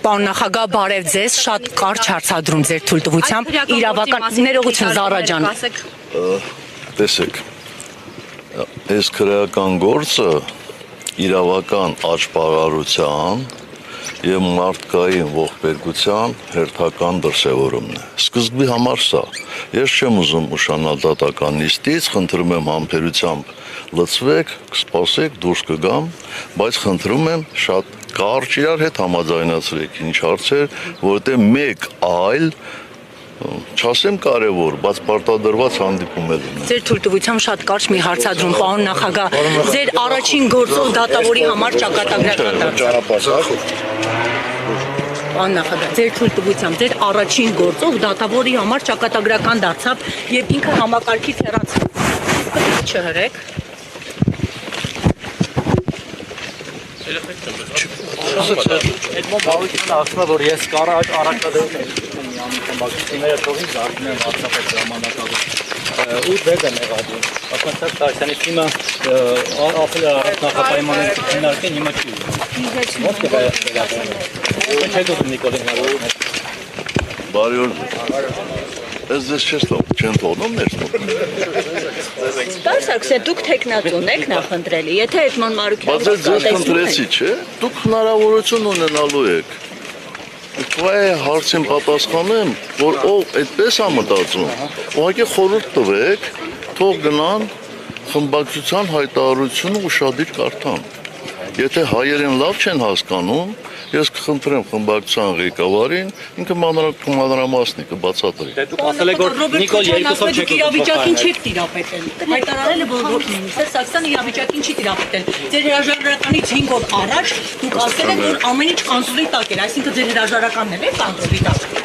Պարոն նախագահ, բարև ձեզ, շատ կարճ հարցադրում ձեր թույլտվությամբ, իրավական ներողություն Զարա ջան։ Տեսեք, այս քրեական գործը իրավական աճպարարության եւ մարդկային ողբերգության հերթական դրսևորումն է։ Սկզբի համար սա։ Ես չեմ ուզում ուշանալ դատական նիստից, խնդրում եմ համբերությամբ լցվեք, կսպասեք, դուրս կգամ, բայց խնդրում եմ շատ կարճ իրար հետ համաձայնացրեք ինչ հարցեր, որովհետեւ մեկ այլ չասեմ կարևոր, բայց պարտադրված հանդիպում է լինել։ Ձեր թույլտվությամբ շատ կարճ մի հարցադրում, պարոն նախագահ, ձեր առաջին գործով դատավորի համար ճակատագրական դարձավ։ Պարոն նախագահ, ձեր թույլտվությամբ ձեր առաջին գործով դատավորի համար ճակատագրական դարձավ եւ ինքը համակարգից հեռացավ։ Չհրեք։ Այդ մոմավիկն ասում որ ես կարա առաջադեմ Բակսիները թողին զարգում են WhatsApp-ը ժամանակավոր ու դեպ եմ եղածում ասացած Տարսյանի թիմը ապել նախապայմանների քննարկեն հիմա չի ո՞նց կվերապրել չեք ուզում Նիկոլին հարու Բարի օր Ես ձեզ չեն թողնում ներսում Սպասակսե դուք տեխնատուն եք նախընտրելի եթե Էդմոն Մարուկյանը Բայց ձեզ խնդրեցի չէ դուք հնարավորություն ունենալու եք Ուղղակի հարցին պատասխանեմ, որ ով այդպես է մտածում, ուղղակի խորհուրդ տվեք, թող գնան խմբակցության հայտարարությունը ուշադիր կարդան։ Եթե հայերեն լավ չեն հասկանում, ես կխնդրեմ խմբակցության ղեկավարին, ինքը մանրամասնի կբացատրի։ Դե դուք ասել եք որ Նիկոլ երկուսով չեք իրավիճակին չեք տիրապետել։ Հայտարարել է որ Մինիստր Սարգսյանը իրավիճակին չի տիրապետել։ Ձեր հրաժարականից 5 օր առաջ դուք ասել եք որ ամեն ինչ կանտրոլի տակ էր, այսինքն ձեր հրաժարականն էլ է կանտրոլի տակ։